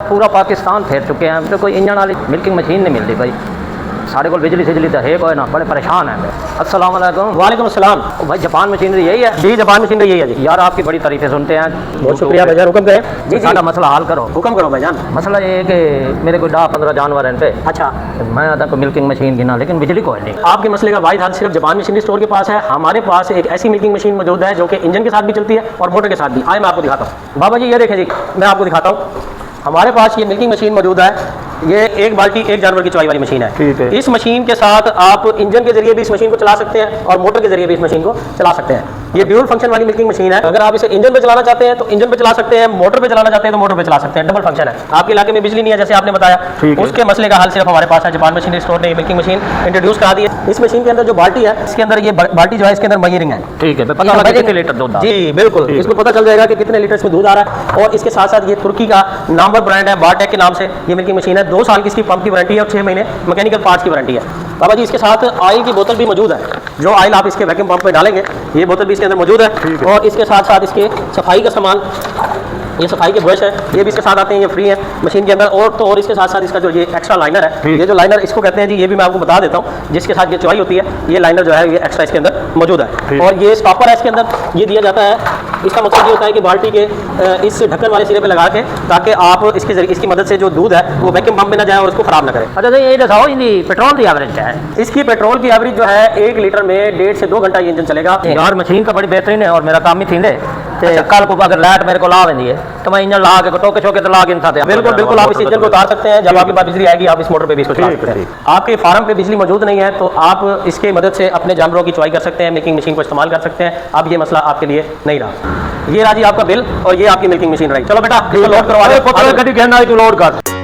पूरा पाकिस्तान फेर चुके हैं तो कोई इंजन वाली मिल्किंग मशीन नहीं मिलती भाई। साढ़े को बिजली सिजली तो है कोई ना, बड़े परेशान हैं। अस्सलाम वालेकुम। वालेकुम अस्सलाम। भाई जापान मशीनरी यही है? जी जापान मशीनरी यही है जी। यार आपकी बड़ी तारीफें सुनते हैं, बहुत शुक्रिया भाईजान, हुक्म करें। जी सारा मसला हल करो। हुक्म करो भाईजान। मसला ये है कि मेरे कोई 10-15 जानवर हैं पे। अच्छा, मैं आधा को मिल्किंग मशीन गिना, लेकिन बिजली कोई नहीं। आपके मसले का वाहिद हल सिर्फ जापान मशीनरी स्टोर के पास है। हमारे पास एक ऐसी मिल्किंग मशीन मौजूद है जो कि इंजन के साथ भी चलती है और मोटर के साथ भी। आए मैं आपको दिखाता हूँ। बाबा जी ये देखें जी, मैं आपको दिखाता हूँ। हमारे पास ये मिल्किंग मशीन मौजूद है। ये एक बाल्टी एक जानवर की चुवाई वाली मशीन है। ठीक है। इस मशीन के साथ आप इंजन के जरिए भी इस मशीन को चला सकते हैं और मोटर के जरिए भी इस मशीन को चला सकते हैं। ये ड्यूल फंक्शन वाली मिल्किंग मशीन है। अगर आप इसे इंजन पे चलाना चाहते हैं तो इंजन पे चला सकते हैं, मोटर पे चलाना चाहते हैं तो मोटर पे चला सकते हैं। डबल फंक्शन है। आपके इलाके में बिजली नहीं है जैसे आपने बताया, उसके मसले का हल सिर्फ हमारे पास है। जापान मशीनरी स्टोर ने मिल्किंग मशीन इंट्रोड्यूस करा दी है। इस मशीन के अंदर जो बाल्टी है, इसके अंदर ये बाल्टी जो है इसके अंदर मयरिंग है। ठीक है, पता लगा कितने लीटर दूध आ रहा है। जी बिल्कुल, इसमें पता चल जाएगा कि कितने लीटर इसमें दूध आ रहा है। और इसके साथ साथ ये तुर्की का नामवर ब्रांड है, बारटेक के नाम से ये मिल्किंग मशीन है। 2 साल की इसकी पंप की वारंटी है और 6 महीने मैकेनिकल पार्ट्स की वारंटी है। बाबा जी इसके साथ ऑयल की बोतल भी मौजूद है। जो ऑयल आप इसके वैक्यूम पंप पे डालेंगे, ये बोतल भी इसके अंदर मौजूद है। और इसके साथ साथ इसके सफाई का सामान, ये सफाई के ब्रश है, ये भी इसके साथ आते हैं, ये फ्री है मशीन के अंदर। और इसके साथ साथ इसका जो ये एक्स्ट्रा लाइनर है, ये जो लाइनर इसको कहते हैं जी, ये भी मैं आपको बता देता हूँ, जिसके साथ ये चुवाई होती है, ये लाइनर जो है ये एक्स्ट्रा इसके अंदर मौजूद है। और ये स्टॉपर है इसके अंदर, ये दिया जाता है। इसका मकसद ये होता है कि बाल्टी के इस ढक्कन वाले सिरे पे लगा के, ताकि आप इसके जरिए इसकी मदद से जो दूध है वो वैक्यूम पंप में ना जाए और उसको खराब ना करे। अच्छा, तो ये बताओ इनकी पेट्रोल की एवरेज क्या है? इसकी पेट्रोल की एवरेज जो है 1 लीटर में 1.5 से 2 घंटा ये इंजन चलेगा। यार मशीन तो बड़ी बेहतरीन है और मेरा काम ही थी दे। कल को अगर लाइट मेरे को ला देंगी है तो मैं इंजन ला के टोके छोके तो ला के इंसान। बिल्कुल बिल्कुल, आप इस इंजन को उतार सकते हैं। जब आपके पास बिजली आएगी आप इस मोटर पे भी इसको चला सकते हैं। आपके फार्म पे बिजली मौजूद नहीं है तो आप इसके मदद से अपने जानवरों की चुवाई कर सकते हैं, मिल्किंग मशीन को इस्तेमाल कर सकते हैं। अब ये मसला आपके लिए नहीं रहा। ये रहा जी आपका बिल और ये आपकी मिल्किंग मशीन रही। चलो बेटा इसको लोड करवा दो। लोड कर।